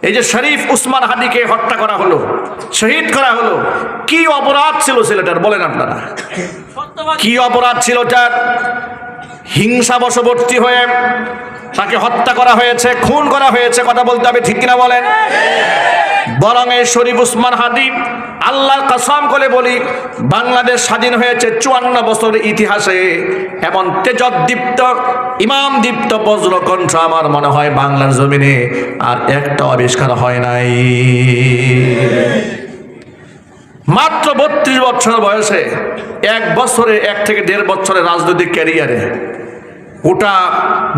এই যে শরীফ উসমান হাদিকে হত্যা করা হলো, শহীদ করা হলো, কি অপরাধ ছিল ছেলেটার বলেন আপনারা? কি অপরাধ ছিল তার? হিংসা বশবর্তী হয়ে তাকে হত্যা করা হয়েছে, খুন করা হয়েছে, কথা বলতে হবে ঠিক কিনা বলেন? বরং এই শরীফ উসমান হাদি, আল্লাহর কসম করে বলি, বাংলাদেশ স্বাধীন হয়েছে 54 বছরের ইতিহাসে এমন তেজদীপ্ত ইমামদীপ্ত বজ্রকণ্ঠ আমার মনে হয় বাংলার জমিনে আর একটা আবিষ্কার হয় নাই। মাত্র 32 বছর বয়সে, 1 বছরে 1 থেকে 1.5 বছরের রাজনৈতিক ক্যারিয়ারে গোটা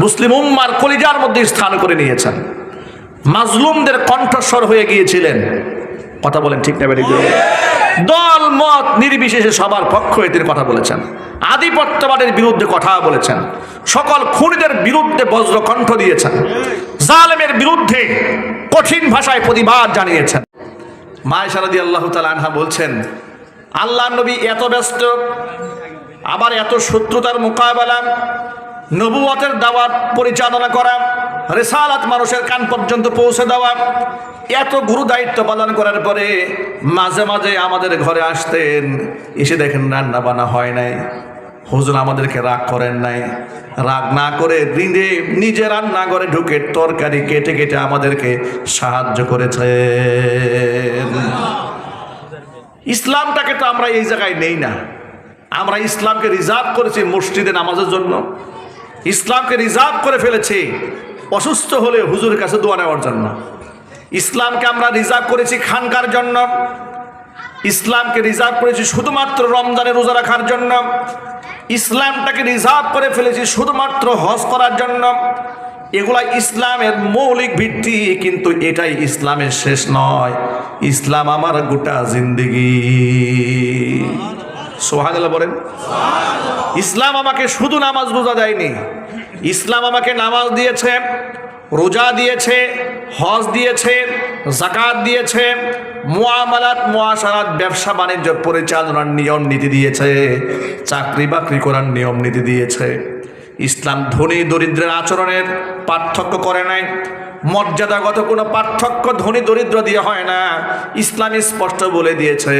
মুসলিম উম্মার কলিজার মধ্যে স্থান করে নিয়েছেন। মাজলুমদের কণ্ঠস্বর হয়ে গিয়েছিলেন, কথা বলেন ঠিক না বেঠিক? দল মত নির্বিশেষে সবার পক্ষ হয়ে তিনি কথা বলেছেন, আধিপত্যবাদের বিরুদ্ধে কথা বলেছেন, সকল খুনিদের বিরুদ্ধে বজ্রকণ্ঠ দিয়েছেন, জালেমের বিরুদ্ধে কঠিন ভাষায় প্রতিবাদ জানিয়েছেন। মা আয়েশা রাদিয়াল্লাহু তাআলা আনহা বলছেন, আল্লাহর নবী এত ব্যস্ত, আবার এত শত্রুতার মোকাবেলা, নবুয়তের দাওয়াত পরিচালনা করা, রিসালাত মানুষের কান পর্যন্ত পৌঁছে দেওয়া, এত গুরু দায়িত্ব পালন করার পরে মাঝে মাঝে আমাদের ঘরে আসতেন, এসে দেখেন রান্না বান্না হয় নাই, হুজুর আমাদেরকে রাগ করেন নাই, রাগ না করে নিজে রান্না করে ঢুকে তরকারি কেটে কেটে আমাদেরকে সাহায্য করেছেন। ইসলামটাকে তো আমরা এই জায়গায় নেই না, আমরা ইসলামকে রিজার্ভ করেছি মসজিদে নামাজের জন্য, ইসলামকে রিজার্ভ করে ফেলেছি অসুস্থ হলে হুজুরের কাছে দোয়া নেওয়ার জন্য, ইসলামকে আমরা রিজার্ভ করেছি খানকার জন্য, ইসলামকে রিজার্ভ করেছি শুধুমাত্র রমজানে রোজা রাখার জন্য, ইসলামটাকে রিজার্ভ করে ফেলেছি শুধুমাত্র হজ করার জন্য। এগুলা ইসলামের মৌলিক ভিত্তি, কিন্তু এটাই ইসলামের শেষ নয়। ইসলাম আমার গোটা জিন্দেগি। সুবহানাল্লাহ বলেন। ইসলাম আমাকে শুধু নামাজ রোজা দেয়নি, ইসলাম আমাকে নামাজ দিয়েছে, রোজা দিয়েছে, হজ দিয়েছে, যাকাত দিয়েছে, মুআমালাত মুআশারাত ব্যবসা বাণিজ্য পরিচালনার নিয়ম নীতি দিয়েছে, চাকরি বাকরি করার নিয়ম নীতি দিয়েছে। ইসলাম ধনী দরিদ্রের আচরণের পার্থক্য করে নাই, মর্যাদাগত কোনো পার্থক্য ধনী দরিদ্র দিয়ে হয় না। ইসলাম স্পষ্ট বলে দিয়েছে,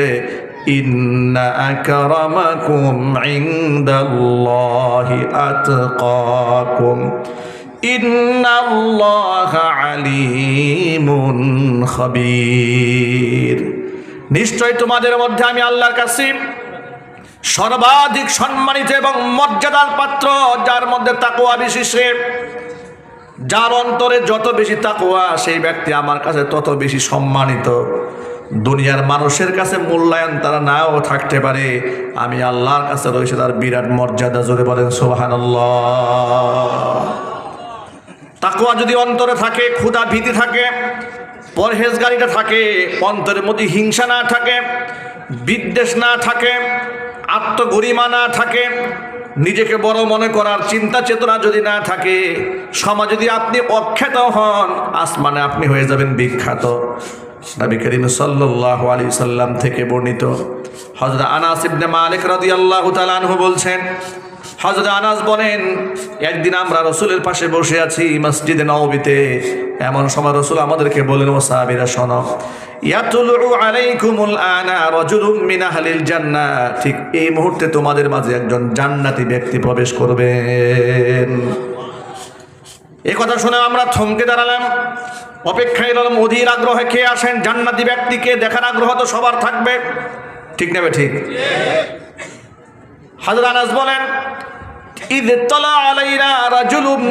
ইন্না আকরামাকুম ইনদাল্লাহি আতকাকুম ইন্নাল্লাহা আলিমুন খাবীর। নিশ্চয় তোমাদের মধ্যে আমি আল্লাহর কাছে সর্বাধিক সম্মানিত এবং মর্যাদার পাত্র, যার মধ্যে তাকওয়া বেশি, সে যার অন্তরে যত বেশি তাকওয়া সেই ব্যক্তি আমার কাছে তত বেশি সম্মানিত। দুনিয়ার মানুষের কাছে মূল্যায়ন তারা নাও থাকতে পারে, আমি আল্লাহর কাছে রয়েছে তার বিরাট মর্যাদা। জোরে বলেন সুবহানাল্লাহ। তাকওয়া যদি অন্তরে থাকে, ক্ষুধা ভীতি থাকে, পরহেজগারিতা থাকে, অন্তরের মধ্যে হিংসা না থাকে, বিদ্বেষ না থাকে, আত্মগরিমা না থাকে, নিজেকে বড় মনে করার চিন্তা চেতনা যদি না থাকে, সমাজে যদি আপনি অখ্যাত হন, আসমানে আপনি হয়ে যাবেন বিখ্যাত। নবী করিম সাল্লাল্লাহু আলাইহি সাল্লাম থেকে বর্ণিত হযরত আনাস ইবনে মালিক রাদিয়াল্লাহু তাআলা আনহু বলছেন, হযরত আনাস বলেন, একদিন আমরা রাসূলের পাশে বসে আছি মসজিদে নববীতে, এমন সময় রাসূল আমাদেরকে বলেন, ও সাহাবীরা শোনো, ইয়াতুলু আলাইকুমুল আনা রাজুলুম মিন আহলিল জান্নাহ, ঠিক এই মুহূর্তে তোমাদের মাঝে একজন জান্নাতি ব্যক্তি প্রবেশ করবেন। এই কথা শুনে আমরা থমকে দাঁড়ালাম, অপেক্ষায় রইলাম অধীর আগ্রহে, কে আসেন জান্নাতি ব্যক্তিকে দেখার আগ্রহ তো সবার থাকবে, ঠিক না ঠিক? হযরত আনাস বলেন, ইয তালা আলাইনা রাজুলুম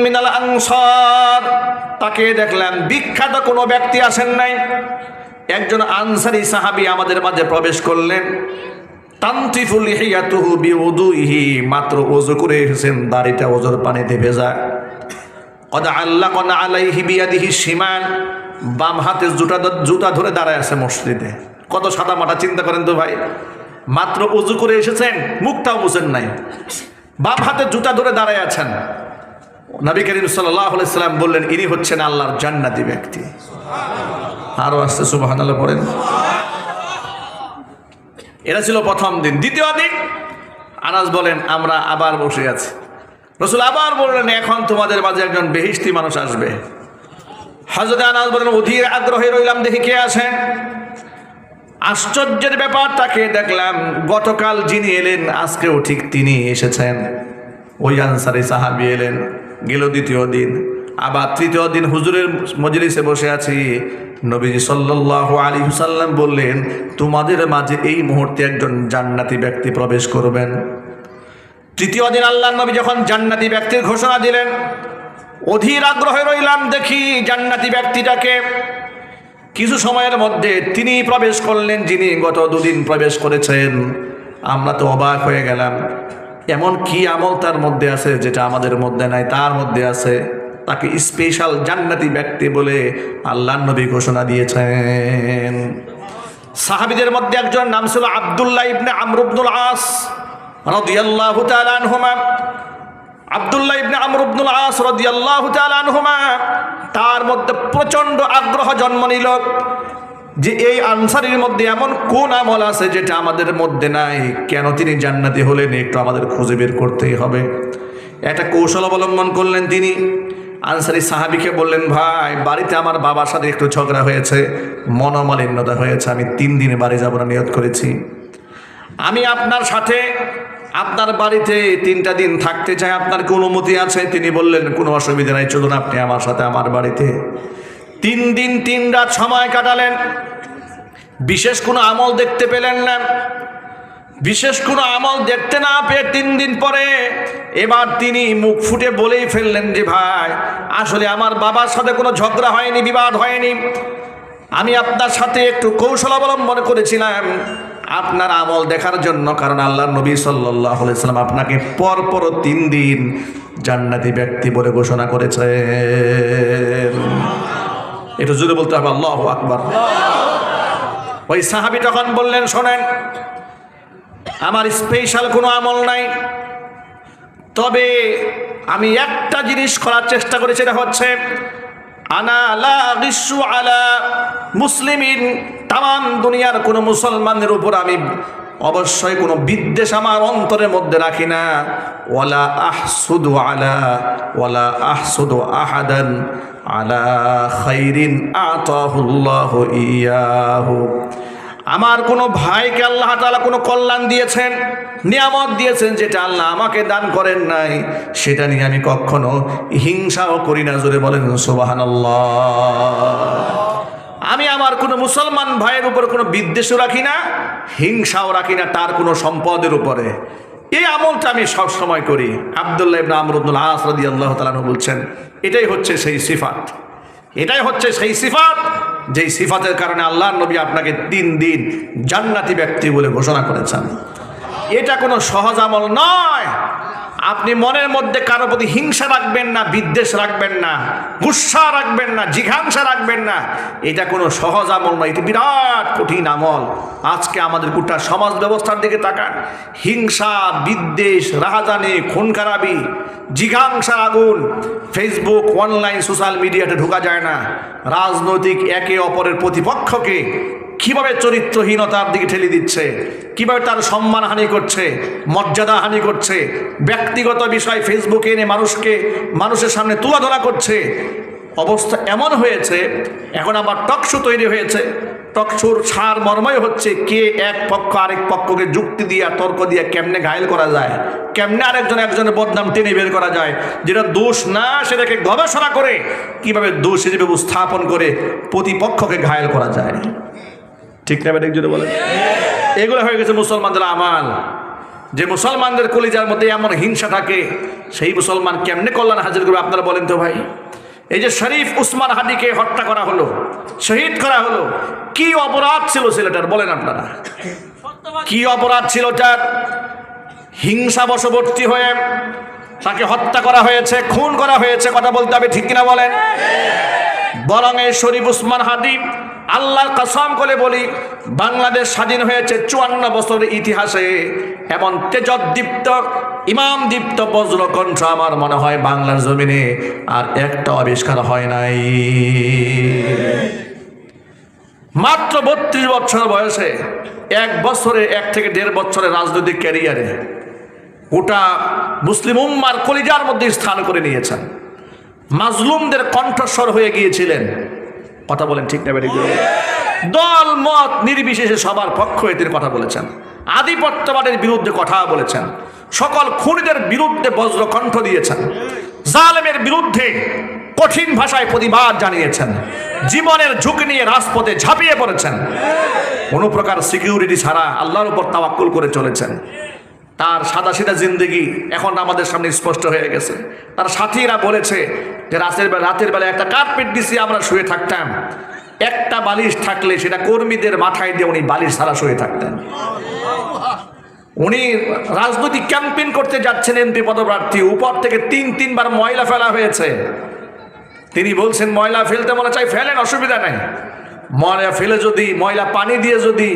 মিনাল আনসার, তাকে দেখলাম বিখ্যাত কোনো ব্যক্তি আসেন নাই, একজন আনসারী সাহাবী আমাদের মাঝে প্রবেশ করলেন। তানতিফু লিহিয়াতুহু বিউদুইহি, মাত্র ওযু করে এসেছেন, দাড়িটা ওযুর পানিতে ভেজা। কদ আল্লাকানা আলাইহি বিয়াদিহি শিমাল, বাম হাতে জুতা ধরে দাঁড়ায় আছে মসজিদে। কত সাদা মাটা চিন্তা করেন তো ভাই, মাত্র ওযু করে এসেছেন, মুখটাও মুছেন নাই, বাম হাতে জুতা ধরে দাঁড়ায় আছেন। নবী করিম সাল্লাল্লাহু আলাইহি সাল্লাম বললেন, ইনি হচ্ছেন আল্লাহর জান্নাতি ব্যক্তি। আরো আসতে সুবহানাল্লাহ পড়েন। এটা ছিল প্রথম দিন। দ্বিতীয় দিন আনাস বলেন, আমরা আবার বসে আছি, রাসূল আবার বললেন, এখন তোমাদের মাঝে একজন বেহেশতি মানুষ আসবে। হযরত আনাস বলেন অধীর আগ্রহে রইলাম দেখি কে আছেন। আশ্চর্যের ব্যাপারটাকে দেখলাম, গতকাল যিনি এলেন আজকেও ঠিক তিনি এসেছেন। ওই আনসারী সাহাবী এলেন, গেল দ্বিতীয় দিন, আবার তৃতীয় দিন হুজুরের মজলিসে বসে আছি। নবীজি সাল্লাল্লাহু আলাইহি ওয়াসাল্লাম বললেন, তোমাদের মাঝে এই মুহূর্তে একজন জান্নাতি ব্যক্তি প্রবেশ করবেন। তৃতীয় দিন আল্লাহর নবী যখন জান্নাতি ব্যক্তির ঘোষণা দিলেন, অধীর আগ্রহে রইলাম দেখি জান্নাতি ব্যক্তিটাকে। কিছু সময়ের মধ্যে তিনি প্রবেশ করলেন যিনি গত দুদিন প্রবেশ করেছেন। আমরা তো অবাক হয়ে গেলাম, এমন কি আমল তার মধ্যে আছে যেটা আমাদের মধ্যে নাই, তার মধ্যে আছে। তাকে স্পেশাল জান্নাতি ব্যক্তি বলে আল্লাহর নবী ঘোষণা দিয়েছেন। সাহাবীদের মধ্যে একজন নাম ছিল আব্দুল্লাহ ইবনে আমর ইবনুল আস রাদিয়াল্লাহু তাআলা আনহুমা। আব্দুল্লাহ ইবনে আমর ইবনুল আস রাদিয়াল্লাহু তাআলা আনহুমা, তার মধ্যে প্রচন্ড আগ্রহ জন্ম নিল যে এই আনসারীর মধ্যে এমন কোন আমল আছে যেটা আমাদের মধ্যে নাই, কেন তিনি জান্নাতি হলেন, একটু আমাদের খুঁজে বের করতেই হবে। একটা কৌশল অবলম্বন করলেন তিনি। আনসারী সাহাবীকে বললেন, ভাই বাড়িতে আমার বাবার সাথে একটু ঝগড়া হয়েছে, মনোমালিন্যতা হয়েছে, আমি 3 দিন বাড়ি যাব না নিয়ত করেছি। আমি আপনার সাথে আপনার বাড়িতে 3টা দিন থাকতে চাই, আপনার কি অনুমতি আছে? তিনি বললেন, কোনো অসুবিধা নাই, চলুন আপনি আমার সাথে আমার বাড়িতে। 3 দিন 3 রাত সময় কাটালেন, বিশেষ কোনো আমল দেখতে পেলেন না। বিশেষ কোনো আমল দেখতে না পেয়ে 3 দিন পরে এবার তিনি মুখ ফুটে বলেই ফেললেন যে, ভাই আসলে আমার বাবার সাথে কোনো ঝগড়া হয়নি, বিবাদ হয়নি, আমি আপনার সাথে একটু কৌশল অবলম্বন করেছিলাম আপনার আমল দেখার জন্য, কারণ আল্লাহর নবী সাল্লাল্লাহু আলাইহি ওয়াসাল্লাম আপনাকে পরপর 3 দিন জান্নাতি ব্যক্তি বলে ঘোষণা করেছেন। এটা জোরে বলতে হবে আল্লাহু আকবার। ওই সাহাবী তখন বললেন, শোনেন, আমার স্পেশাল কোনো আমল নাই, তবে আমি একটা জিনিস করার চেষ্টা করেছি, সেটা হচ্ছে আনা লা গিসু আলা মুসলিমিন, তাম দুনিয়ার কোনো মুসলমানের উপর আমি অবশ্যই কোনো বিদ্বেষ আমার অন্তরের মধ্যে রাখি না। ওয়ালা আহসুদু আহাদান আলা খাইরিন আতাহুল্লাহু ইয়াহু। আমার কোনো ভাইকে আল্লাহ তাআলা কোনো কল্যাণ দিয়েছেন, নিয়ামত দিয়েছেন, যেটা আল্লাহ আমাকে দান করেন নাই, সেটা নিয়ে আমি কখনো হিংসাও করি না। জোরে বলেন সুবহানাল্লাহ। আমি আমার কোনো মুসলমান ভাইয়ের উপর কোনো বিদ্বেষও রাখি না, হিংসাও রাখি না তার কোনো সম্পদের উপরে। এই আমলটা আমি সব সময় করি। আব্দুল্লাহ ইবনে আমর ইবনুল আস রাদিয়াল্লাহু তাআলা বলছেন, এটাই হচ্ছে সেই সিফাত, এটাই হচ্ছে সেই সিফাত যেই সিফাতের কারণে আল্লাহর নবী আপনাকে 3 দিন জান্নাতি ব্যক্তি বলে ঘোষণা করেছেন। এটা কোনো সহজ আমল নয়। আপনি মনের মধ্যে কারো প্রতি হিংসা রাখবেন না, বিদ্বেষ রাখবেন না, গুসা রাখবেন না, জিঘাংসা রাখবেন না। এটা কোনো সহজ আমল নয়, এটা বিরাট কঠিন আমল। আজকে আমাদের গোটা সমাজ ব্যবস্থার দিকে তাকান, হিংসা, বিদ্বেষ, রাহাজানি, খুন খারাপি, জিঘাংসার আগুন। ফেসবুক, অনলাইন, সোশ্যাল মিডিয়াতে ঢোকা যায় না। রাজনৈতিক একে অপরের প্রতিপক্ষকে কিভাবে চরিত্রহীনতার দিকে ঠেলে দিচ্ছে, কিভাবে তার সম্মানহানি করছে, মর্যাদা হানি করছে, ব্যক্তিগত বিষয় ফেসবুকে এনে মানুষের সামনে তুলে ধরা করছে। অবস্থা এমন হয়েছে, এখন আবার টকশো তৈরি হয়েছে। টকশোর সার মর্মই হচ্ছে কে এক পক্ষ আরেক পক্ষকে যুক্তি দিয়া, তর্ক দিয়া কেমনে ঘায়েল করা যায়, কেমনে একজনের বদনাম টেনে বের করা যায়, যেটা দোষ না সেটাকে গবেষণা করে কিভাবে দোষ হিসেবে উপস্থাপন করে প্রতিপক্ষকে ঘায়েল করা যায়। ঠিক না বেটা, একজনে বলেন। এগুলো হয়ে গেছে মুসলমানদের আমাল। যে মুসলমানদের কলিজার মধ্যে এমন হিংসা থাকে, সেই মুসলমান কেমনে কল্যাণ হাজির করবে আপনারা বলেন তো ভাই। এই যে শরীফ উসমান হাদিকে হত্যা করা হলো, শহীদ করা হলো, কি অপরাধ ছিল ছেলেটার বলেন আপনারা? কি অপরাধ ছিল তার? হিংসা বশবর্তী হয়ে তাকে হত্যা করা হয়েছে, খুন করা হয়েছে। কথা বলতে হবে, ঠিক কিনা বলেন? বরং এই শরীফ উসমান হাদি, আল্লাহর কসম করে বলি, বাংলাদেশ স্বাধীন হয়েছে 54 বছরের ইতিহাসে এমন তেজদীপ্ত, ইমাম দীপ্ত বজ্রকণ্ঠ আমার মনে হয় বাংলার জমিনে আর একটা আবিষ্কার হয় নাই। মাত্র 32 বছর বয়সে, 1 বছরে 1 থেকে 1.5 বছরের রাজনৈতিক ক্যারিয়ারে গোটা মুসলিম উম্মার কলিজার মধ্যে স্থান করে নিয়েছেন। মাজলুমদের কণ্ঠস্বর হয়ে গিয়েছিলেন। কথা বলেন ঠিক না বেঠিক? দল মত নির্বিশেষে সবার পক্ষ হয়ে তিনি কথা বলেছেন, আধিপত্যবাদের বিরুদ্ধে কথা বলেছেন, সকল খুনিদের বিরুদ্ধে বজ্র কণ্ঠ দিয়েছেন, জালেমের বিরুদ্ধে কঠিন ভাষায় প্রতিবাদ জানিয়েছেন, জীবনের ঝুঁকি নিয়ে রাজপথে ঝাঁপিয়ে পড়েছেন, কোনো প্রকার সিকিউরিটি ছাড়া আল্লাহর উপর তাওয়াক্কুল করে চলেছেন। তার সাদাসিধা জিন্দগি এখন আমাদের সামনে স্পষ্ট হয়ে গেছে। তার সাথীরা বলেছে যে রাতের বেলা একটা কার্পেট দিছি আমরা শুয়ে থাকতাম, একটা বালিশ থাকলে সেটা কর্মীদের মাথায় দিয়ে উনি বালিশ ছাড়া শুয়ে থাকতেন। উনি রাজনৈতিক ক্যাম্পেইন করতে যাচ্ছেন, এমপি পদপ্রার্থী, উপর থেকে তিনবার ময়লা ফেলা হয়েছে। তিনি বলছেন ময়লা ফেলতে মনে চাই ফেলেন, অসুবিধা নেই, ময়লা ফেলে যদি ময়লা পানি দিয়ে যদি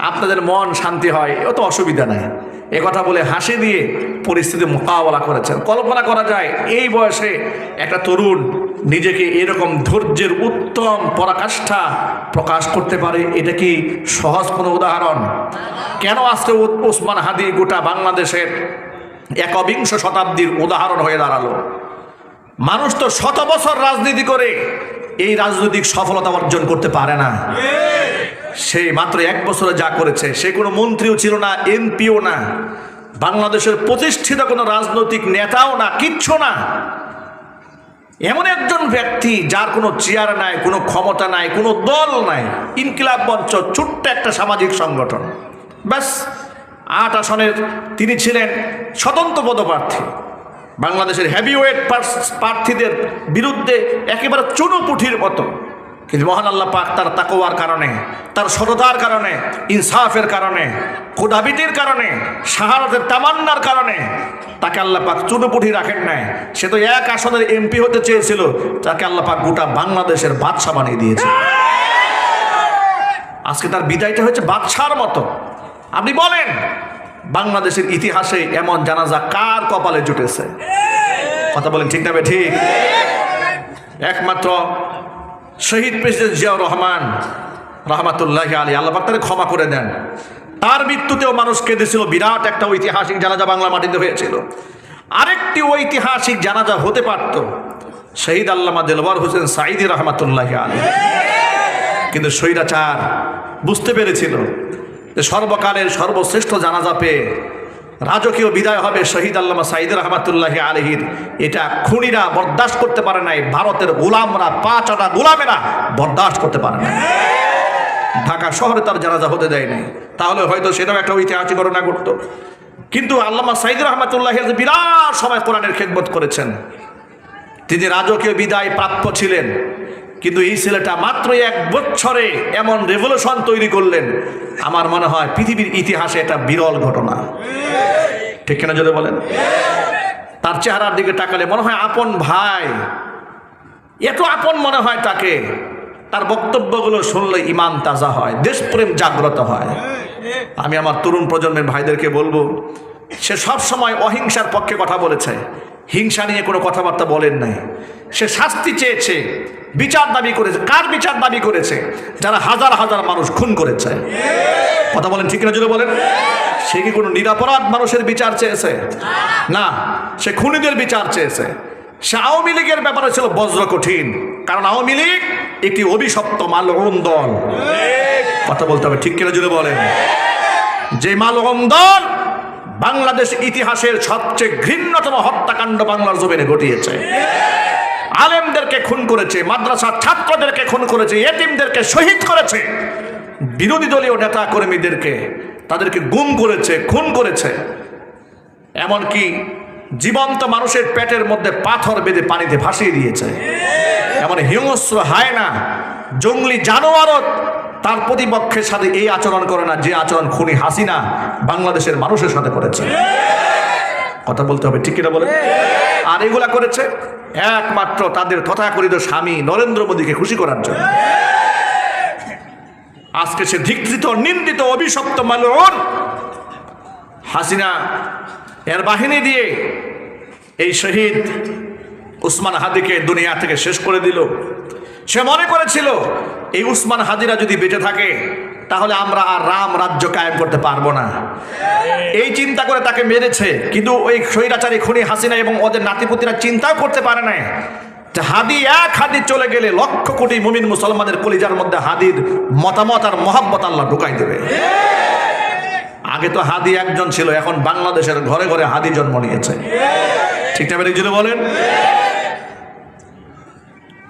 আপনাদের মন শান্তি হয় ও তো অসুবিধা নাই। এ কথা বলে হাসি দিয়ে পরিস্থিতি মোকাবেলা করেছেন। কল্পনা করা যায় এই বয়সে একটা তরুণ নিজেকে এরকম ধৈর্যের উত্তম পরাকাষ্ঠা প্রকাশ করতে পারে, এটা কি সহজ কোনো উদাহরণ? কেন আজকে ওসমান হাদি গোটা বাংলাদেশের একবিংশ শতাব্দীর উদাহরণ হয়ে দাঁড়ালো? মানুষ তো শত বছর রাজনীতি করে এই রাজনৈতিক সফলতা অর্জন করতে পারে না। সে মাত্র 1 বছরে যা করেছে, সে কোনো মন্ত্রীও ছিল না, এমপিও না, বাংলাদেশের প্রতিষ্ঠিত কোনো রাজনৈতিক নেতাও না, কিচ্ছু না। এমন একজন ব্যক্তি যার কোনো চেয়ার নাই, কোনো ক্ষমতা নাই, কোনো দল নাই, ইনকিলাব মঞ্চ ছোট্ট একটা সামাজিক সংগঠন, ব্যাস 8 আসনের তিনি ছিলেন স্বতন্ত্র পদপ্রার্থী। বাংলাদেশের হেভিওয়েট প্রার্থীদের বিরুদ্ধে একেবারে চুনোপুঠির মতো, কিন্তু মহান আল্লাহ পাক তার তাকওয়ার কারণে, তার সততার কারণে, ইনসাফের কারণে, খোদাবিদের কারণে, শাহাদাতের তামান্নার কারণে তাকে আল্লাহ পাক চুনোপুঠি রাখেন নাই। সে তো 1 আসনের এমপি হতে চেয়েছিল, তাকে আল্লাহ পাক গোটা বাংলাদেশের বাদশা বানিয়ে দিয়েছে। আজকে তার বিদায়টা হচ্ছে বাদশার মতো। আপনি বলেন বাংলাদেশের ইতিহাসে এমন জানাজা কার কপালে জুটেছে? কথা বলেন ঠিক না ঠিক? একমাত্র শহীদ প্রেসিডেন্ট জিয়াউর রহমান রহমাতুল্লাহি আলাইহি, আল্লাহ পাক তাকে ক্ষমা করে দেন। তার মৃত্যুতেও মানুষ কেঁদেছিল, বিরাট একটা ঐতিহাসিক জানাজা বাংলা মাটিতে হয়েছিল। আরেকটি ঐতিহাসিক জানাজা হতে পারত শহীদ আল্লামা দেলওয়ার হোসেন সাঈদী রহমাতুল্লাহি আলাইহি, কিন্তু স্বৈরাচার বুঝতে পেরেছিল যে সর্বকালের সর্বশ্রেষ্ঠ জানাজা পেয়ে রাজকীয় বিদায় হবে শহীদ আল্লামা সাঈদী রহমাতুল্লাহি আলাইহির। এটা খুনিরা বরদাস্ত করতে পারে নাই, ভারতের গোলামরা, 5 গোলামেরা বরদাস্ত করতে পারে না। ঢাকা শহরে তার জানাজা হতে দেয় নাই, তাহলে হয়তো সেটাও একটা ঐতিহাসিক ঘটনা ঘটতো। কিন্তু আল্লামা সাঈদী রহমাতুল্লাহি আলাইহি বিরাট সময় কোরআনের খেদমত করেছেন, তিনি রাজকীয় বিদায় প্রাপ্য ছিলেন। কিন্তু এই ছেলেটা মাত্র 1 বছরে এমন রেভলিউশন তৈরি করলেন, আমার মনে হয় পৃথিবীর ইতিহাসে এটা বিরল ঘটনা। ঠিক কিনা যদি বলেন? তার চেহারার দিকে তাকালে মনে হয় আপন ভাই, এত আপন মনে হয় তাকে। তার বক্তব্যগুলো শুনলে ইমান তাজা হয়, দেশপ্রেম জাগ্রত হয়। আমি আমার তরুণ প্রজন্মের ভাইদেরকে বলবো, সে সব সময় অহিংসার পক্ষে কথা বলেছে, হিংসা নিয়ে কোনো কথাবার্তা বলেন নাই। সে শাস্তি চেয়েছে, বিচার দাবি করেছে। কার বিচার দাবি করেছে? যারা হাজার হাজার মানুষ খুন করেছে। কথা বলেন ঠিক না যদি বলেন? সে কি কোনো নিরাপরাধ মানুষের বিচার চেয়েছে? না, সে খুনিদের বিচার চেয়েছে। সে আওয়ামী লীগের ব্যাপারে ছিল বজ্র কঠিন, কারণ আওয়ামী লীগ একটি অভিশপ্ত মালউন দল। কথা বলতে হবে ঠিক কিনা যদি বলেন? যে মালউন দল বাংলাদেশ ইতিহাসের সবচেয়ে ঘৃণ্যতম হত্যাকাণ্ড বাংলার জমিনে ঘটিয়েছে। আলেমদেরকে খুন করেছে, মাদ্রাসার ছাত্রদেরকে খুন করেছে, এতিমদেরকে শহীদ করেছে, বিরোধী দলীয় নেতা কর্মীদেরকে তাদেরকে গুম করেছে, খুন করেছে। এমনকি জীবন্ত মানুষের পেটের মধ্যে পাথর বেঁধে পানিতে ভাসিয়ে দিয়েছে। এমন হিংস্র হায়না, জঙ্গলি জানোয়ারও তার প্রতিপক্ষের সাথে এই আচরণ করে না যে আচরণ খুনি হাসিনা বাংলাদেশের মানুষের সাথে করেছে। কথা বলতে হবে ঠিক কিনা বলেন? আর এগুলা করেছে একমাত্র তাদের তথাকথিত স্বামী নরেন্দ্র মোদীকে খুশি করার জন্য। আজকে সে ধিক্কৃত, নিন্দিত, অভিশপ্ত মালউন হাসিনা এর বাহিনী দিয়ে এই শহীদ উসমান হাদিকে দুনিয়া থেকে শেষ করে দিল। সে মনে করেছিল এই উসমান হাদিরা যদি বেঁচে থাকে তাহলে আমরা আর রাম রাজ্য কায়েম করতে পারবো না, এই চিন্তা করে তাকে মেরেছে। কিন্তু ওই স্বৈরাচারী খুনি হাসিনা এবং ওদের নাতিপুতিরা চিন্তাও করতে পারে নাই হাদি এক হাদি চলে গেলে লক্ষ কোটি মুমিন মুসলমানের কলিজার মধ্যে হাদির মতামত আর মহব্বত আল্লাহ ঢুকাই দেবে। আগে তো হাদি একজন ছিল, এখন বাংলাদেশের ঘরে ঘরে হাদি জন্ম নিয়েছে। ঠিক না বেরিয়ে যদি বলেন?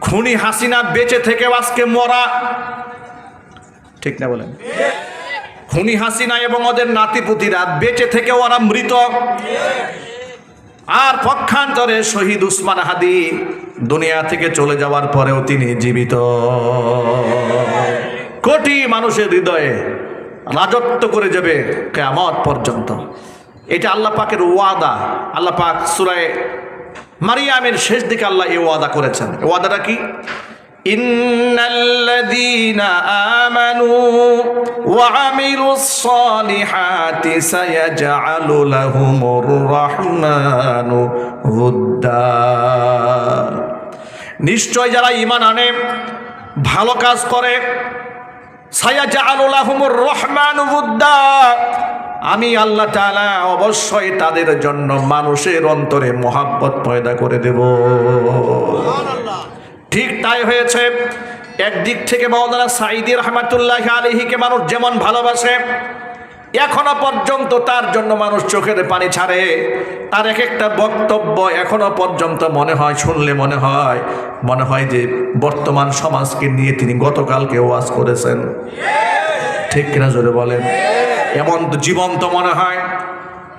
খুনি হাসিনা বেঁচে থেকে আজকে মরা। ঠিক না বলেন? খুনি হাসিনা এবং ওদের নাতিপুতিরা বেঁচে থেকে ওরা মৃত। আর পক্ষান্তরে শহীদ উসমান হাদি দুনিয়া থেকে চলে যাওয়ার পরেও তিনি জীবিত, কোটি মানুষের হৃদয়ে রাজত্ব করে যাবে কিয়ামত পর্যন্ত। এটা আল্লাহ পাকের ওয়াদা। আল্লাহ পাক সূরা মারিয়ামের শেষ দিকে আল্লাহ এই ওয়াদা করেছেন। এই ওয়াদাটা কি? ইন্নাল্লাযীনা আমানু ওয়া আমিলুস সালিহাতি সায়াজআলু লাহুমুর রাহমানু উদ্দা। নিশ্চয় যারা ঈমান আনে, ভালো কাজ করে, সায়াজআলু লাহুমুর রাহমানু উদ্দা, আমি আল্লাহ তাআলা অবশ্যই তাদের জন্য মানুষের অন্তরে মহাব্বত পয়দা করে দেব। ঠিক তাই হয়েছে। একদিক থেকে মাওলানা সাঈদী রাহমাতুল্লাহি আলাইহিকে মানুষ যেমন ভালোবাসে, এখনো পর্যন্ত তার জন্য মানুষ চোখের পানি ছাড়ে। তার এক একটা বক্তব্য এখনো পর্যন্ত মনে হয়, শুনলে মনে হয় যে বর্তমান সমাজকে নিয়ে তিনি গতকালকে ওয়াজ করেছেন। ঠিক কিনা জোরে বলেন? এমন জীবন্ত মনে হয়।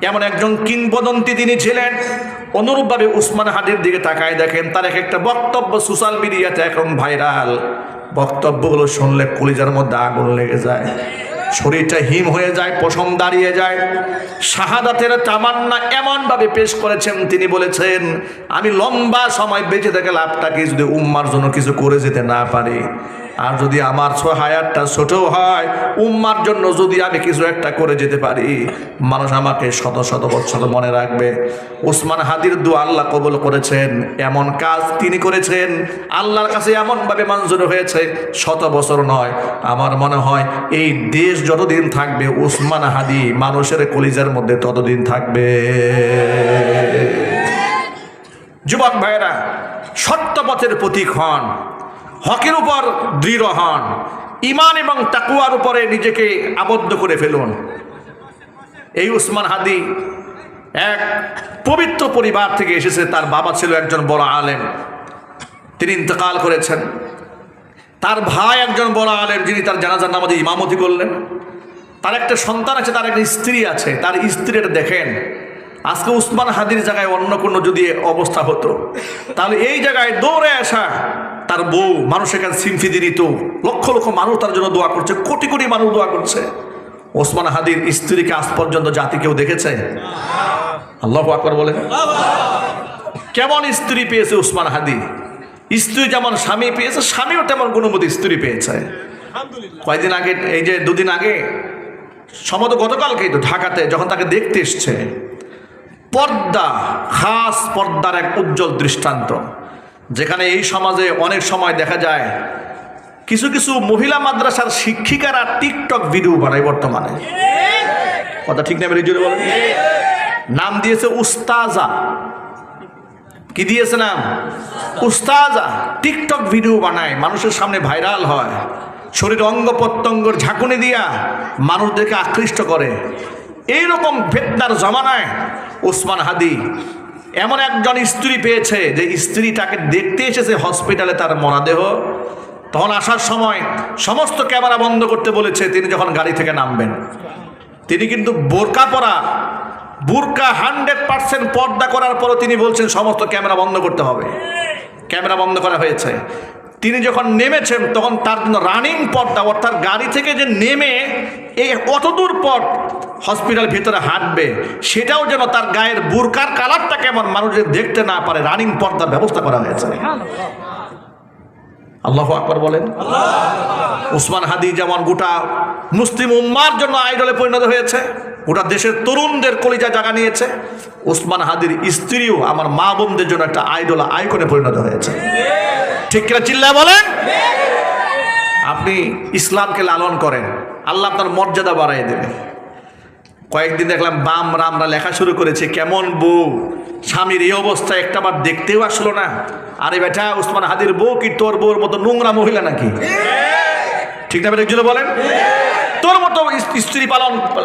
এমন একজন কিংবদন্তি তিনি ছিলেন। অনুরূপভাবে উসমান হাদির দিকে তাকায় দেখেন, তার এক একটা বক্তব্য সোশ্যাল মিডিয়াতে এখন ভাইরাল। বক্তব্যগুলো শুনলে কলিজার মধ্যে আগুন লেগে যায়, শরীরটা হিম হয়ে যায়, পশম দাঁড়িয়ে যায়। শাহাদাতের তামান্না এমনভাবে পেশ করেছেন, তিনি বলেছেন, আমি লম্বা সময় বেঁচে থেকে লাভটাকে যদি উম্মার জন্য কিছু করে যেতে না পারি, আর যদি আমার হায়াতটা ছোটও হয়, উম্মার জন্য যদি আমি কিছু একটা করে যেতে পারি, মানুষ আমাকে শত শত বছর মনে রাখবে। উসমান হাদির দোয়া আল্লাহ কবুল করেছেন। এমন কাজ তিনি করেছেন, আল্লাহর কাছে এমনভাবে মঞ্জুর হয়েছে, শত বছর নয়। আমার মনে হয় এই দেশ যতদিন থাকবে, উসমান হাদি মানুষের কলিজার মধ্যে ততদিন থাকবে। যুবক ভাইরা, সত্য পথের প্রতীক হন, হকের উপর দৃঢ় হন, ঈমান এবং তাকওয়ার উপরে নিজেকে আবদ্ধ করে ফেলুন। এই উসমান হাদি এক পবিত্র পরিবার থেকে এসেছে। তার বাবা ছিল একজন বড় আলেম, তিনি ইন্তেকাল করেছেন। তার ভাই একজন বড় আলেম, যিনি তার জানাজার নামাজে ইমামতি করলেন। তার একটা সন্তান আছে, তার একটা স্ত্রী আছে। তার স্ত্রীটা দেখেন, আজকে উসমান হাদির জায়গায় অন্য কোনো যদি অবস্থা হতো, তাহলে এই জায়গায় দৌড়ে আসা তার বউ মানুষের কাছে সিম্পিতি দিত। লক্ষ লক্ষ মানুষ তার জন্য দোয়া করছে, কোটি কোটি মানুষ দোয়া করছে। ওসমান হাদির স্ত্রীকে আজ পর্যন্ত জাতি কেউ দেখেছে? আল্লাহু আকবার বলে। কেমন স্ত্রী পেয়েছে উসমান হাদি! স্ত্রী যেমন স্বামী পেয়েছে, স্বামীও তেমন গুণবতী স্ত্রী পেয়েছে। কয়েকদিন আগে, এই যে দুদিন আগে, সম্ভবত গতকালকেই তো ঢাকাতে যখন তাকে দেখতে এসছে, পর্দা, খাস পর্দার এক উজ্জ্বল দৃষ্টান্ত। যেখানে এই সমাজে অনেক সময় দেখা যায় কিছু কিছু মহিলা মাদ্রাসার শিক্ষিকারা টিকটক ভিডিও বানায় বর্তমানে। কথা ঠিক না বেরিয়ে জোরে বলেন? নাম দিয়েছে উস্তাজা। কি দিয়েছে নাম? উস্তাজা। টিকটক ভিডিও বানায়, মানুষের সামনে ভাইরাল হয়, শরীর অঙ্গ প্রত্যঙ্গর ঝাঁকুনি দিয়া মানুষদেরকে আকৃষ্ট করে। এইরকম ফিতনার জমানায় উসমান হাদি এমন একজন স্ত্রী পেয়েছে, যে স্ত্রী তাকে দেখতে এসেছে হসপিটালে, তার মরদেহ। তখন আসার সময় সমস্ত ক্যামেরা বন্ধ করতে বলেছে। তিনি যখন গাড়ি থেকে নামবেন, তিনি কিন্তু বোরকা পরা, বোরকা 100% পর্দা করার পরও তিনি বলছেন সমস্ত ক্যামেরা বন্ধ করতে হবে। ক্যামেরা বন্ধ করা হয়েছে। তিনি যখন নেমেছেন তখন তার জন্য রানিং পর্দা, অর্থাৎ গাড়ি থেকে যে নেমে এই অতদূর পথ হসপিটাল ভিতরে হাঁটবে, সেটাও যেন তার গায়ের বুরকার কালারটা কেমন মানুষের দেখতে না পারে, রানিং পর্দার ব্যবস্থা করা হয়েছে। আল্লাহু আকবার বলেন। উসমান হাদি যেমন গোটা মুসলিম উম্মার জন্য আইডলে পরিণত হয়েছে, গোটা দেশের তরুণদের কলিজা জায়গা নিয়েছে, উসমান হাদির স্ত্রীও আমার মা বোনদের জন্য একটা আইডল, আইকনে পরিণত হয়েছে। ঠিক কিনা চিল্লায় বলেন? আপনি ইসলামকে লালন করেন, আল্লাহ আপনার মর্যাদা বাড়াই দেবে। কয়েকদিন দেখলাম বামরা আমরা লেখা শুরু করেছে, কেমন বউ, স্বামীর এই অবস্থা একটাবার দেখতেও আসলো না, আরে বেটা, উসমান হাদির বউ কি তোর বউর মতো নোংরা মহিলা নাকি? ঠিক না বেটা, একজনে বলেন। তোর মতো স্ত্রী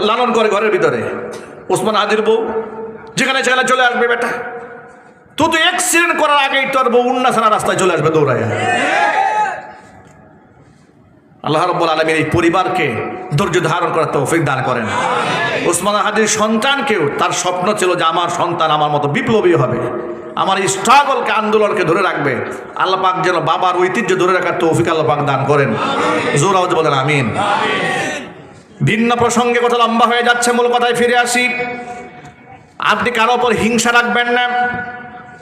লালন করে ঘরের ভিতরে উসমান হাদির বউ, যেখানে সেখানে চলে আসবে বেটা। তুই তো অ্যাক্সিডেন্ট করার আগেই তোর বউ উন্নাসানা রাস্তায় চলে আসবে দৌড়াইয়া। আল্লাহ রাব্বুল আলামিন এই পরিবারকে ধৈর্য ধারণ করার তৌফিক দান করেন। উসমান হাদির সন্তানকেও তার স্বপ্ন ছিল যে আমার সন্তান আমার মতো বিপ্লবী হবে, আমার এই স্ট্রাগলকে, আন্দোলনকে ধরে রাখবে। আল্লাহ পাক যেন বাবার ঐতিহ্য ধরে রাখার তৌফিক আল্লাহ পাক দান করেন। জোর আওয়াজে বলেন আমিন। ভিন্ন প্রসঙ্গে কথা লম্বা হয়ে যাচ্ছে, মূল কথায় ফিরে আসি। আপনি কারো ওপর হিংসা রাখবেন না,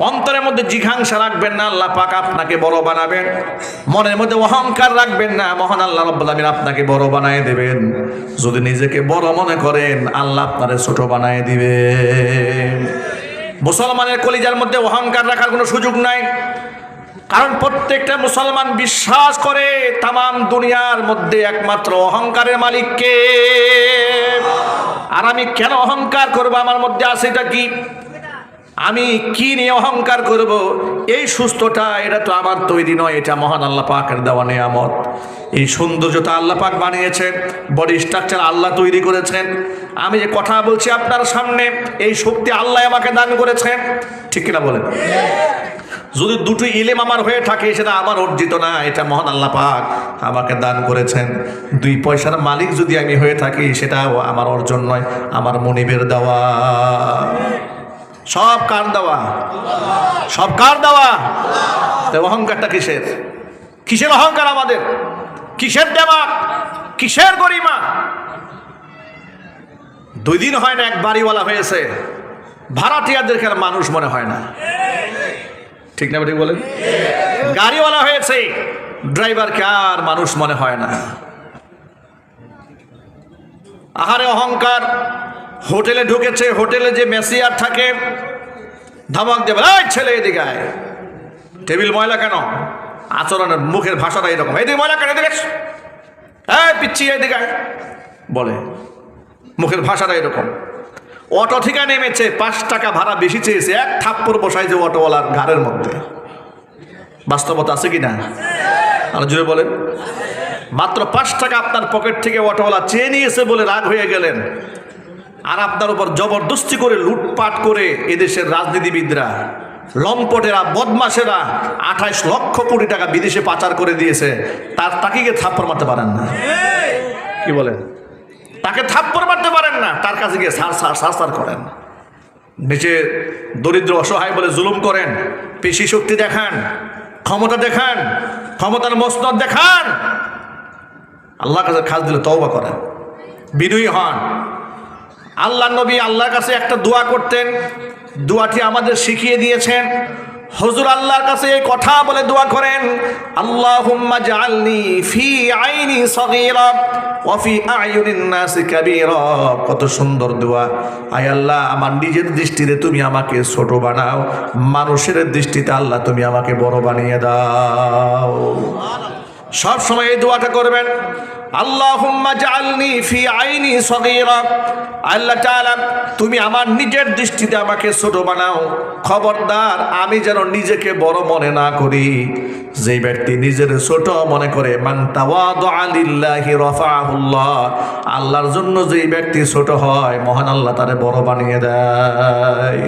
অন্তরের মধ্যে জিঘাংসা রাখবেন না, আল্লাহ পাক আপনাকে বড় বানাবেন। মনের মধ্যে অহংকার রাখবেন না, মহান আল্লাহ রাব্বুল আলামিন আপনাকে বড় বানায় দেবেন। যদি নিজেকে বড় মনে করেন, আল্লাহ আপনারে ছোট বানায় দিবেন। মুসলমানের কলিজার মধ্যে অহংকার রাখার কোনো সুযোগ নাই, কারণ প্রত্যেকটা মুসলমান বিশ্বাস করে তামাম দুনিয়ার মধ্যে একমাত্র অহংকারের মালিক কে। আর আমি কেন অহংকার করবো? আমার মধ্যে আছে এটা কি? আমি কি নিয়ে অহংকার করব? এই সুস্থতা, এটা তো আমার তৈরি নয়, এটা মহান আল্লাহ পাকের দেওয়া নিয়ামত। এই সৌন্দর্যতা আল্লাহ পাক বানিয়েছেন, বডি স্ট্রাকচার আল্লাহ তৈরি করেছেন। আমি যে কথা বলছি আপনার সামনে, এই শক্তি আল্লাহ আমাকে দান করেছেন, ঠিক কিনা বলেন? যদি দুটো ইলম আমার হয়ে থাকে, সেটা আমার অর্জিত না, এটা মহান আল্লাহ পাক আমাকে দান করেছেন। 2 পয়সার মালিক যদি আমি হয়ে থাকি, সেটাও আমার অর্জন নয়, আমার মনিবের দেওয়া। সব কার দেওয়া? সব কার দেওয়া? অহংকারটা কিসের? কিসের অহংকার আমাদের? কিসের দেওয়া? কিসের গরিমা? 2 দিন হয় না এক বাড়িওয়ালা হয়েছে, ভাড়াটিয়াদেরকে আর মানুষ মনে হয় না, ঠিক না ঠিক বলেন? গাড়িওয়ালা হয়েছে, ড্রাইভারকে আর মানুষ মনে হয় না। আহারে অহংকার! হোটেলে ঢুকেছে, হোটেলে যে মেসিয়ার থাকে ধমক দেবে, এই ছেলে এদিকে আয়। টেবিল ময়লা কেন? আচরণের মুখের ভাষাটা এরকম, এদিকে ময়লা কেন, এদিকে এই পিচ্ছি এদিকে আয় বলে, মুখের ভাষাটা এরকম। অটো থেকে নেমেছে, 5 টাকা ভাড়া বেশি চেয়েছে, এক থাপ্পড় বসাইছে অটোওয়ালার ঘাড়ের মধ্যে। বাস্তবতা আছে কি না? আর জুড়ে বলেন। মাত্র 5 টাকা আপনার পকেট থেকে অটোওয়ালা চেয়ে নিয়েছে বলে রাগ হয়ে গেলেন, আর আপনার উপর জবরদস্তি করে লুটপাট করে এদেশের রাজনীতিবিদরা, লম্পটেরা, বদমাশেরা 28 লক্ষ কোটি টাকা বিদেশে পাচার করে দিয়েছে। তাকে গিয়ে থাপ্পড় মারতে পারেন না, কি বলেন? তাকে থাপ্পড় মারতে পারেন না, তার কাছে গিয়ে সার করেন, নিচে দরিদ্র অসহায় বলে জুলুম করেন, পেশি শক্তি দেখান, ক্ষমতা দেখান, ক্ষমতার মসনদ দেখান। আল্লাহর কাছে খাস দিলে তওবা করেন, বিনয়ী হন। আল্লাহ নবী আল্লাহর কাছে একটা দোয়া করতেন, দোয়াটি আমাদের শিখিয়ে দিয়েছেন। হুজুর আল্লাহর কাছে এই কথা বলে দোয়া করেন, আল্লাহুম্মা জাআলনি ফি আইনি সগীরা ওয়া ফি আয়ুনিন নাসি কাবীরা। কত সুন্দর দোয়া! আয় আল্লাহ, আমার নিজের দৃষ্টিতে তুমি আমাকে ছোট বানাও, মানুষের দৃষ্টিতে আল্লাহ তুমি আমাকে বড় বানিয়ে দাও। সব সময় এই দোয়াটা করবেন, আল্লাহুম্মা জাআলনি ফি আইনি সগীরা। আল্লাহ তাআলা, তুমি আমার নিজের দৃষ্টিতে আমাকে ছোট বানাও, খবরদার আমি যেন নিজেকে বড় মনে না করি। যে ব্যক্তি নিজের ছোট মনে করে, মান তাওয়াদুআ লিল্লাহি রাফাআহুল্লাহ, আল্লাহর জন্য যেই ব্যক্তি ছোট হয়, মহান আল্লাহ তারে বড় বানিয়ে দেয়।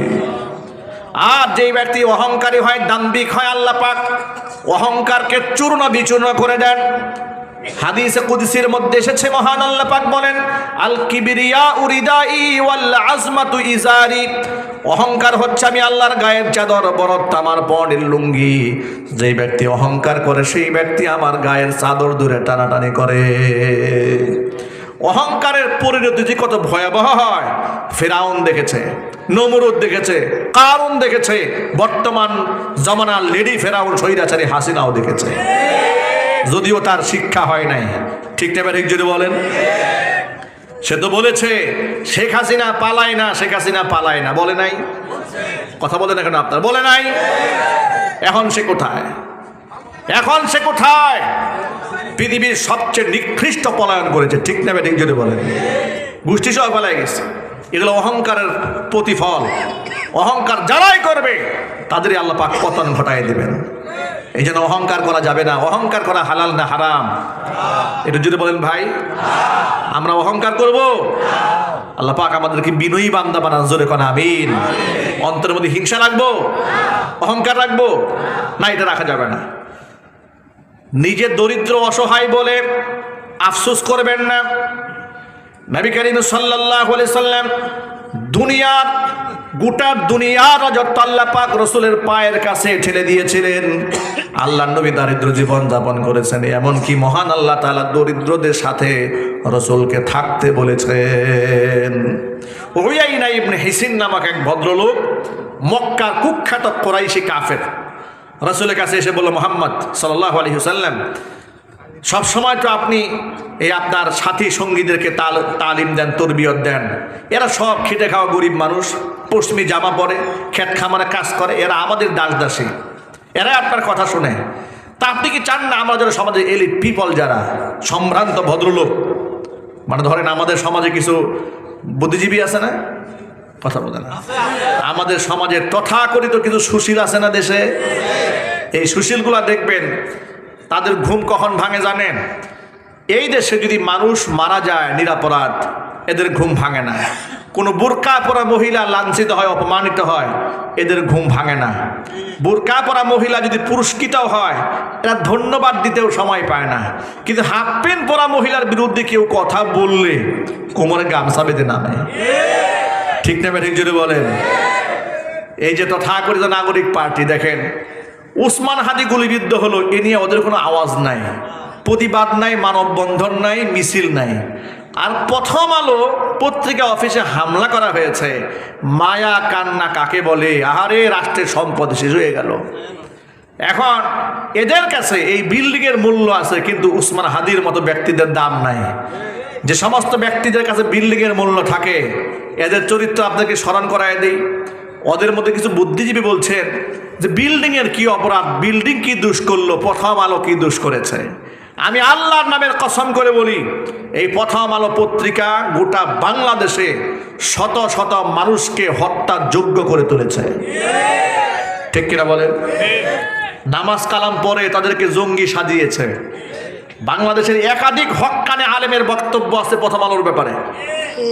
আর যেই ব্যক্তি অহংকারী হয়, দাম্ভিক হয়, আল্লাহ পাক অহংকারকে চূর্ণ বিচূর্ণ করে দেন। হাদিসে কুদসির মধ্যে এসেছে, মহান আল্লাহ পাক বলেন, আল কিবরিয়া উরিদাই ওয়াল আজমাতু ইজারি। অহংকার হচ্ছে আমি আল্লাহর গায়ের চাদর, বরত্ব আমার পরনের লুঙ্গি। যেই ব্যক্তি অহংকার করে, সেই ব্যক্তি আমার গায়ের চাদর দূরে টানাটানি করে। অহংকারের পরিণতি যে কত ভয়াবহ হয়, ফিরাউন দেখেছে, নমরুদ দেখেছে, কারুন দেখেছে, বর্তমান জমানার লেডি ফেরাউন স্বৈরাচারী হাসিনাও দেখেছে, যদিও তার শিক্ষা হয় নাই। ঠিক না ঠিক যদি বলেন? সে তো বলেছে শেখ হাসিনা পালায় না, শেখ হাসিনা পালায় না, বলে নাই? কথা বলে না কেন আপনার? বলে নাই? এখন সে কোথায়? এখন সে কোথায়? পৃথিবীর সবচেয়ে নিকৃষ্ট পলায়ন করেছে, ঠিক না ঠিক যদি বলেন? গোষ্ঠী সহ পালায় গেছে। এগুলো অহংকারের প্রতিফল। অহংকার যারাই করবে তাদেরই আল্লাহ পাক পতন ঘটায় দিবেন। এই জন্য অহংকার করা যাবে না। অহংকার করা হালাল না হারাম? এটা যদি বলেন ভাই, আমরা অহংকার করব? আল্লাহ পাক আমাদেরকে বিনয়ী বান্দা বানান, জোরে কোন আমিন। অন্তরের মধ্যে হিংসা রাখবো, অহংকার রাখবো না? এটা রাখা যাবে না। নিজে দরিদ্র অসহায় বলে আফসোস করবেন না। নবী করিম সাল্লাল্লাহু আলাইহি সাল্লাম দুনিয়ার গোটা দুনিয়ার রাজত্ব আল্লাহ পাক রাসূলের পায়ের কাছে ঠেলে দিয়েছিলেন। আল্লাহর নবী দারিদ্র জীবন যাপন করেছেন, এমনকি মহান আল্লাহ তাআলা দরিদ্রদের সাথে রাসূলকে থাকতে বলেছেন। উয়াইনা ইবনে হিসিন নামক এক ভদ্রলোক, মক্কার কুখ্যাত কুরাইশি কাফের, রাসূলের কাছে এসে বলল, মুহাম্মদ সাল্লাল্লাহু আলাইহি ওয়াসাল্লাম, সবসময় তো আপনি এই আপনার সাথী সঙ্গীদেরকে তালিম দেন, তরবিয়ত দেন, এরা সব খেটে খাওয়া গরিব মানুষ, পশ্চিমী জামা পরে ক্ষেত খামারে কাজ করে, এরা আমাদের দাস দাসী, এরা আপনার কথা শুনে। তা আপনি কি চান না আমরা যারা সমাজে এলিট পিপল, যারা সম্ভ্রান্ত ভদ্রলোক, মানে ধরেন আমাদের সমাজে কিছু বুদ্ধিজীবী আছে না, কথা বলে না, আমাদের সমাজে তথাকথিত কিছু সুশীল আছে না দেশে, এই সুশীলগুলা দেখবেন তাদের ঘুম কখন ভাঙে জানেন? এই দেশে যদি মানুষ মারা যায় নিরপরাধ, এদের ঘুম ভাঙে না। কোনো বোরকা পরা মহিলা লাঞ্ছিত হয়, অপমানিত হয়, এদের ঘুম ভাঙে না। বোরকা পরা মহিলা যদি পুরস্কৃত হয়, এরা ধন্যবাদ দিতেও সময় পায় না। কিন্তু হাফ প্যান্ট পরা মহিলার বিরুদ্ধে কেউ কথা বললে কোমরে গামছা বেঁধে নামে। ঠিক না ঠিক যদি বলেন? এই যে তথাকথিত নাগরিক পার্টি দেখেন, উসমান হাদি গুলিবিদ্ধ হলো, এ নিয়ে ওদের কোনো আওয়াজ নাই, প্রতিবাদ নাই, মানববন্ধন নাই, মিছিল নাই। আর প্রথম আলো পত্রিকা অফিসে হামলা করা হয়েছে, মায়া কান্না কাকে বলে, আহারে রাষ্ট্রের সম্পদ শেষ হয়ে গেল। এখন এদের কাছে এই বিল্ডিংয়ের মূল্য আছে, কিন্তু উসমান হাদির মতো ব্যক্তিদের দাম নাই। যে সমস্ত ব্যক্তিদের কাছে বিল্ডিংয়ের মূল্য থাকে, এদের চরিত্র আপনাকে স্মরণ করায় দেই। ওদের মধ্যে কিছু বুদ্ধিজীবী বলছেন যে বিল্ডিংয়ের কি অপরাধ, বিল্ডিং কি দোষ করলো, প্রথম আলো কি দোষ করেছে। আমি আল্লাহর নামের কসম করে বলি, এই প্রথম আলো পত্রিকা গোটা বাংলাদেশে শত শত মানুষকে হত্যার যোগ্য করে তুলেছে। ঠিক কিনা বলেন? নামাজ কালাম পরে তাদেরকে জঙ্গি সাজিয়েছে। বাংলাদেশের একাধিক হক্কানে আলেমের বক্তব্য আছে প্রথম আলোর ব্যাপারে,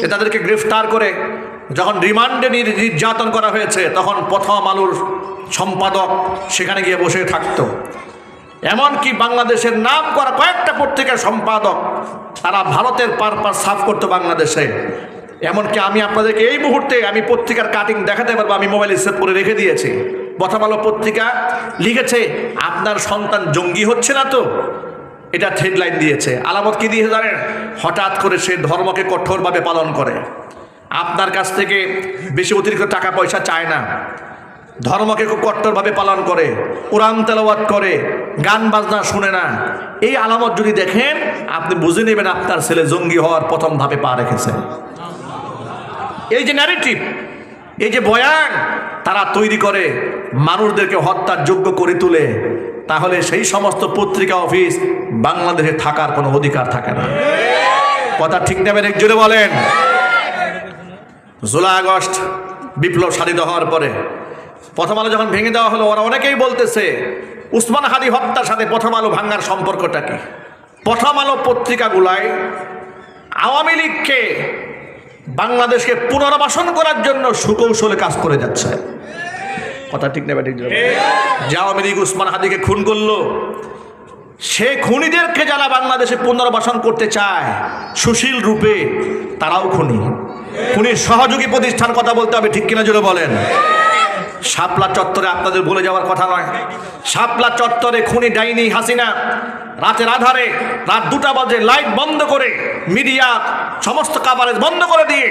যে তাদেরকে গ্রেফতার করে যখন রিমান্ডে নির্যাতন করা হয়েছে, তখন প্রথম আলোর সম্পাদক সেখানে গিয়ে বসে থাকতো। এমনকি বাংলাদেশের নাম করা কয়েকটা পত্রিকার সম্পাদক তারা ভারতের পারপাস সাফ করতো বাংলাদেশে। এমনকি আমি আপনাদেরকে এই মুহূর্তে আমি পত্রিকার কাটিং দেখাতে পারবো, আমি মোবাইলে সেভ করে রেখে দিয়েছি। প্রথম আলো পত্রিকা লিখেছে, আপনার সন্তান জঙ্গি হচ্ছে না তো, এটা হেডলাইন দিয়েছে। আলামত কি দিয়েছে জানেন? হঠাৎ করে সে ধর্মকে কঠোরভাবে পালন করে, আপনার কাছ থেকে বেশি অতিরিক্ত টাকা পয়সা চায় না, ধর্মকে খুব কট্টরভাবে পালন করে, কোরআন তেলাওয়াত করে, গান বাজনা শুনে না। এই আলামত যদি দেখেন, আপনি বুঝে নেবেন আপনার ছেলে জঙ্গি হওয়ার প্রথম ধাপে পা রেখেছে। এই যে ন্যারেটিভ, এই যে বয়ান তারা তৈরি করে মানুষদেরকে হত্যার যোগ্য করে তোলে, তাহলে সেই সমস্ত পত্রিকা অফিস বাংলাদেশে থাকার কোনো অধিকার থাকে না। কথা ঠিক নেবেন? এক জোরে বলেন। জুলাই আগস্ট বিপ্লব সাধিত হওয়ার পরে প্রথম আলো যখন ভেঙে দেওয়া হলো, ওরা অনেকেই বলতেছে উসমান হাদি হত্যার সাথে প্রথম আলো ভাঙার সম্পর্কটা কি? প্রথম আলো পত্রিকাগুলায় আওয়ামী লীগকে বাংলাদেশকে পুনর্বাসন করার জন্য সুকৌশলে কাজ করে যাচ্ছে। কথা ঠিক নেবে? ঠিক। যে আওয়ামী লীগ উসমান হাদিকে খুন করলো, সে খুনিদেরকে যারা বাংলাদেশে পুনর্বাসন করতে চায় সুশীল রূপে, তারাও খুনি। খুনির সহযোগী প্রতিষ্ঠান কথা বলতে হবে, ঠিক কিনা জোরে বলেন? শাপলা চত্বরে, আপনাদের ভুলে যাওয়ার কথা নয়, শাপলা চত্বরে খুনি ডাইনি হাসিনা রাতের আধারে রাত 2টা বাজে লাইট বন্ধ করে, মিডিয়া সমস্ত কাভারেজ বন্ধ করে দিয়ে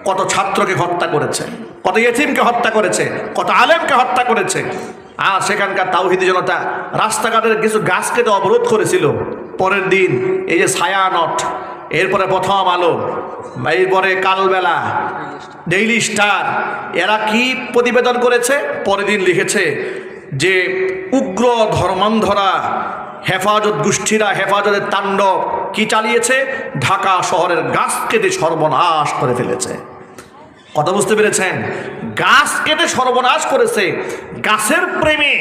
কত ছাত্রকে হত্যা করেছে, কত ইয়েতিমকে হত্যা করেছে, কত আলেমকে হত্যা করেছে। আর সেখানকার তাওহীদি জনতা রাস্তাঘাটের কিছু গাছ কেটে অবরোধ করেছিল। পরের দিন এই যে ছায়ানট, এরপরে প্রথম আলো, এরপরে কালবেলা, ডেইলি স্টার, এরা কি প্রতিবেদন করেছে? পরের দিন লিখেছে যে উগ্র ধর্মান্ধরা হেফাজত গোষ্ঠীরা হেফাজতের তাণ্ডব কি চালিয়েছে, ঢাকা শহরের গাছ কেটে সর্বনাশ করে ফেলেছে। কথা বুঝতে পেরেছেন? গাছ কেটে সর্বনাশ করেছে। গাছের প্রেমে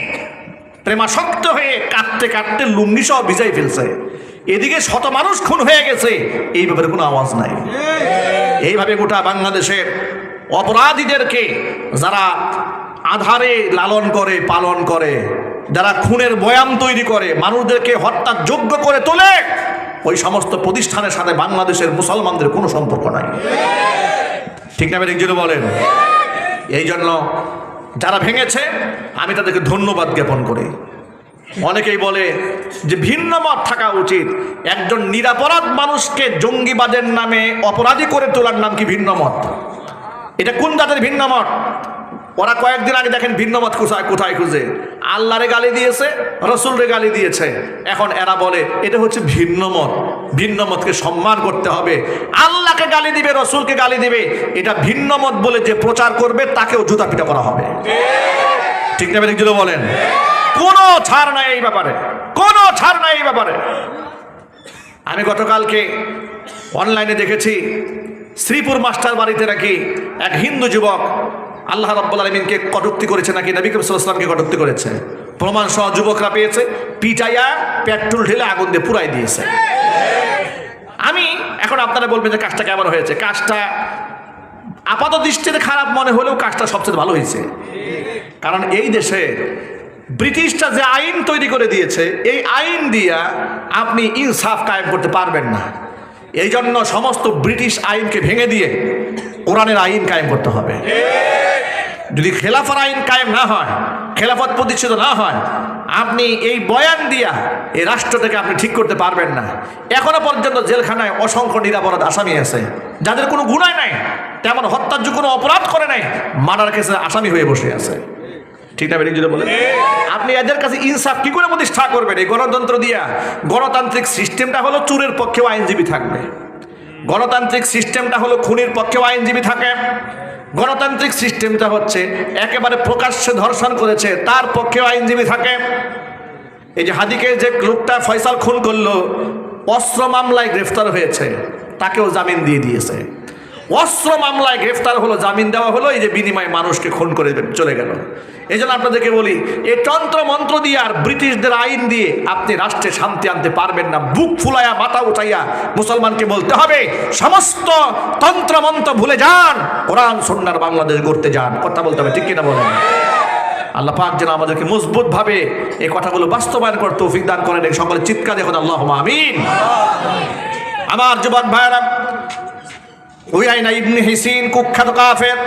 প্রেমাসক্ত হয়ে কাঁদতে কাঁদতে লুঙ্গি সহ ভিজাই ফেলছে, এদিকে শত মানুষ খুন হয়ে গেছে, এই ব্যাপারে কোনো আওয়াজ নাই। এইভাবে গোটা বাংলাদেশের অপরাধীদেরকে যারা আধারে লালন করে পালন করে, যারা খুনের বয়াম তৈরি করে, মানুষদেরকে হত্যার যোগ্য করে তোলে, ওই সমস্ত প্রতিষ্ঠানের সাথে বাংলাদেশের মুসলমানদের কোনো সম্পর্ক নাই। ঠিক না? একজন বলেন। এই জন্য যারা ভেঙেছে আমি তাদেরকে ধন্যবাদ জ্ঞাপন করি। অনেকেই বলে যে ভিন্ন মত থাকা উচিত। একজন নিরাপরাধ মানুষকে জঙ্গিবাদের নামে অপরাধী করে তোলার নাম কি ভিন্ন মত? এটা কোন জাতের ভিন্ন মত? ওরা কয়েকদিন আগে দেখেন ভিন্ন মত কোথায় খুঁজে আল্লাহরে গালি দিয়েছে, রসুলরে গালি দিয়েছে। এখন এরা বলে এটা হচ্ছে ভিন্ন মত। ভিন্ন মতকে সম্মান করতে হবে। আল্লাহকে গালি দিবে, রসুলকে গালি দিবে, এটা ভিন্ন মত বলে যে প্রচার করবে তাকেও জুতা পিটা করা হবে। ঠিক না? একজন বলেন। কোনো ছাড় নাই এই ব্যাপারে, কোনো ছাড় নাই এই ব্যাপারে। আমি গতকালকে অনলাইনে দেখেছি শ্রীপুর মাস্টার বাড়িতে নাকি এক হিন্দু যুবক আল্লাহ রাব্বুল আলামিনকে কটূক্তি করেছে, নাকি নবী করিম সাল্লাল্লাহু আলাইহি ওয়াসাল্লামকে কটূক্তি করেছে। প্রমাণ সহ যুবকরা পেয়েছে, পিটাইয়া পেট্রোল ঢেলে আগুন দিয়ে পুরাই দিয়েছে। আমি এখন আপনারা বলবেন যে কাজটা কেমন হয়েছে। কাজটা আপাত দৃষ্টিতে খারাপ মনে হলেও কাজটা সবচেয়ে ভালো হয়েছে। কারণ এই দেশে ব্রিটিশরা যে আইন তৈরি করে দিয়েছে, এই আইন দিয়া আপনি ইনসাফ কায়েম করতে পারবেন না। এই জন্য সমস্ত ব্রিটিশ আইনকে ভেঙে দিয়ে কোরআনের আইন কায়েম করতে হবে। যদি খেলাফত আইন কায়েম না হয়, খেলাফত প্রতিষ্ঠিত না হয়, আপনি এই বয়ান দিয়া এই রাষ্ট্রটাকে আপনি ঠিক করতে পারবেন না। এখনো পর্যন্ত জেলখানায় অসংখ্য নিরাপরাধ আসামি আছে, যাদের কোনো গুনাহ নাই, তেমন হত্যার কোনো অপরাধ করে নাই, মার্ডার কেসে আসামি হয়ে বসে আছে। ঠিক না? যদি বলেন আপনি এদের কাছে ইনসাফ কি করে প্রতিষ্ঠা করবেন? এই গণতন্ত্র দিয়া। গণতান্ত্রিক সিস্টেমটা হলো চোরের পক্ষেও আইনজীবী থাকবে, গণতান্ত্রিক সিস্টেমটা হলো খুনির পক্ষেও আইনজীবী থাকে, গণতান্ত্রিক সিস্টেমটা হচ্ছে একেবারে প্রকাশ্যে ধর্ষণ করেছে তার পক্ষেও আইনজীবী থাকে। এই যে হাদিকে যে লোকটা ফয়সাল খুন করলো, অস্ত্র মামলায় গ্রেফতার হয়েছে, তাকেও জামিন দিয়ে দিয়েছে। অস্ত্র মামলায় গ্রেফতার হলো, জামিন দেওয়া হলো, এই যে বিনিময়ে মানুষকে খুন করে চলে গেল। এই জন্য আপনাদেরকে বলি, এই তন্ত্র মন্ত্র দিয়ে আর ব্রিটিশদের আইন দিয়ে আপনি রাষ্ট্রে শান্তি আনতে পারবেন না। বুক ফুলাইয়া মাথা উঠাইয়া মুসলমানকে বলতে হবে সমস্ত তন্ত্র মন্ত্র ভুলে যান, কোরআন সুন্নাহর বাংলাদেশ গড়তে যান। কথা বলতে হবে, ঠিক কিনা বলেন? আল্লাহ পাক যেন আমাদেরকে মজবুত ভাবে এই কথাগুলো বাস্তবায়ন করতে তৌফিক দান করেন। সকলে চিৎকার দেখুন আল্লাহুম্মা আমিন। আমার যুবক ভাইরা, উয়াইনা ইবনে হিসিন কুখ্যাত কাফের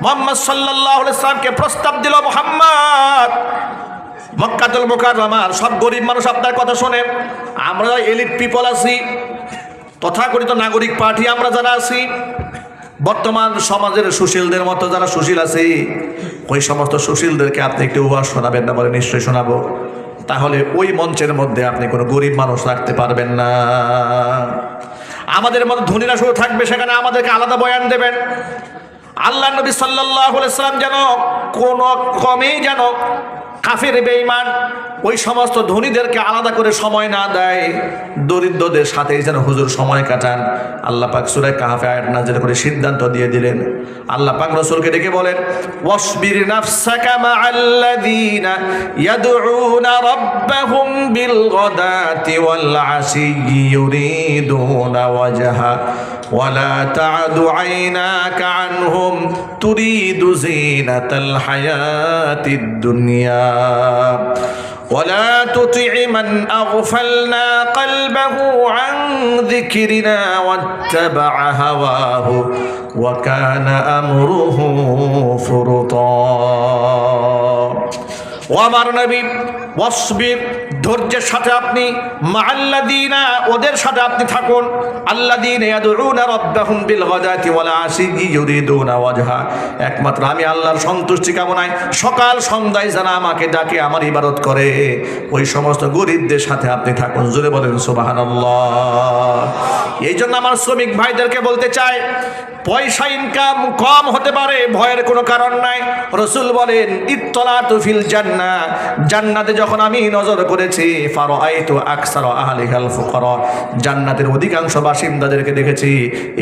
মুহাম্মদ সাল্লাল্লাহু আলাইহি ওয়াসাল্লামকে প্রস্তাব দিল, মুহাম্মদ মক্কাতুল মুকাররমার সব গরিব মানুষ আপনার কথা শোনে, আমরা এলিট পিপল আছি, তথাকথিত নাগরিক পার্টি আমরা যারা আছি, বর্তমান সমাজের সুশীলদের মতো যারা সুশীল আছে, ওই সমস্ত সুশীলদেরকে আপনি একটু ওয়াজ শোনাবেন না? বলে নিশ্চয়ই শোনাবো। তাহলে ওই মঞ্চের মধ্যে আপনি কোনো গরিব মানুষ রাখতে পারবেন না। আমাদের মতো ধনীরা শুধু থাকবে, সেখানে আমাদেরকে আলাদা বয়ান দেবেন। আল্লাহ নবী সাল্লাল্লাহু আলাইহি ওয়াসাল্লাম যেন কোনো কমেই যেন কাফের বেঈমান ওই সমস্ত ধনীদেরকে আলাদা করে সময় না দেয়, দরিদ্রদের সাথেই যেন হুজুর সময় কাটান। আল্লাহ পাক সূরা কাহফে আয়াত নাযিল করে সিদ্ধান্ত দিয়ে দিলেন। আল্লাহ পাক রাসূলকে ডেকে বলেন, ওয়াসবির নাফসাকা মা'আল্লাযীনা ইয়াদউনা রাব্বাহুম বিল গাদাতি ওয়াল আশিয়্যি ইউরিদুনা ওয়াজহা ওয়ালা তা'দু আইনাকা আনহুম তুরিদু যিনাতাল হায়াতিদ দুনিয়া ولا تطع من أغفلنا قلبه عن ذكرنا واتبع هواه وكان أمره فرطا। ও আমার নবী, ওয়াসবির, ধৈর্যের সাথে আপনি, মা'আল্লাযীনা, ওদের সাথে আপনি থাকুন, আল্লাযীনা ইয়াদউনা রাব্বাহুম বিল গাদাতি ওয়াল আশিয়্যি ইউরিদুনা ওয়াজহা, একমাত্র আমি আল্লাহর সন্তুষ্টি কামনায় সকাল সন্ধ্যায় যারা আমাকে ডাকে, আমার ইবাদত করে, ওই সমস্ত গরিবদের সাথে আপনি থাকুন। জোরে বলেন সুবহানাল্লাহ। এই জন্য আমার শ্রমিক ভাইদেরকে বলতে চাই, পয়সা ইনকাম কম হতে পারে, ভয়ের কোনো কারণ নাই। রাসূল বলেন, ইত্তলাতু ফিল জান্নাহ, জান্নাতে যখন আমি নজর করেছি ফারাআইতু আকসারা আহলিহাল ফুকারা, জান্নাতের অধিকাংশ বাসিন্দাদেরকে দেখেছি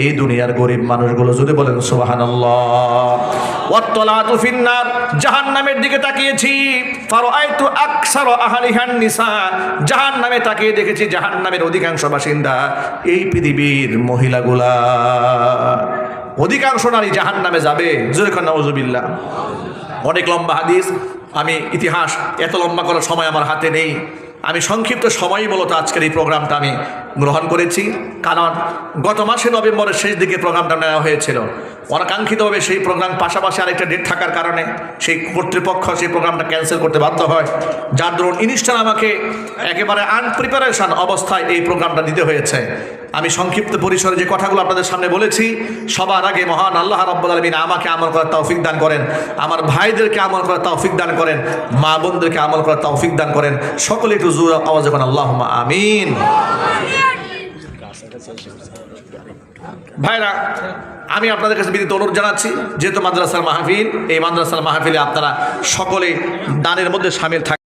এই দুনিয়ার গরিব মানুষগুলো। যদি বলেন সুবহানাল্লাহ। ওয়াত্তালাতু ফিন্নার, জাহান্নামের দিকে তাকিয়েছি ফারাআইতু আকসারা আহলিহান নিসা, জাহান্নামে তাকিয়ে দেখেছি জাহান্নামের অধিকাংশ বাসিন্দা এই পৃথিবীর মহিলাগুলা। অধিকাংশ নারী জাহান্নামে যাবে। জোরে কোন নাউজুবিল্লাহ। অনেক লম্বা হাদিস, আমি ইতিহাস এত লম্বা করার সময় আমার হাতে নেই। আমি সংক্ষিপ্ত সময়ই মূলত আজকের এই প্রোগ্রামটা আমি গ্রহণ করেছি, কারণ গত মাসে নভেম্বরের শেষ দিকে প্রোগ্রামটা নেওয়া হয়েছিল। অনাকাঙ্ক্ষিতভাবে সেই প্রোগ্রাম পাশাপাশি আরেকটা ডেট থাকার কারণে সেই কর্তৃপক্ষ সেই প্রোগ্রামটা ক্যান্সেল করতে বাধ্য হয়, যার দরুন ইনস্ট্যান্ট আমাকে একেবারে আনপ্রিপারেশন অবস্থায় এই প্রোগ্রামটা দিতে হয়েছে। আমি সংক্ষিপ্ত পরিসরে যে কথাগুলো আপনাদের সামনে বলেছি, সবার আগে মহান আল্লাহ রাব্বুল আলামিন আমাকে আমল করার তৌফিক দান করেন, আমার ভাইদেরকে আমল করার তৌফিক দান করেন, মা বোনদেরকে আমল করার তৌফিক দান করেন। সকলে একটু জোরে আওয়াজে বলেন আল্লাহুম্মা আমিন। ভাইরা, আমি আপনাদের কাছে বিনীত অনুরোধ জানাচ্ছি, যেহেতু মাদ্রাসার মাহফিল, এই মাদ্রাসার মাহফিলে আপনারা সকলে দানের মধ্যে শামিল থাকেন।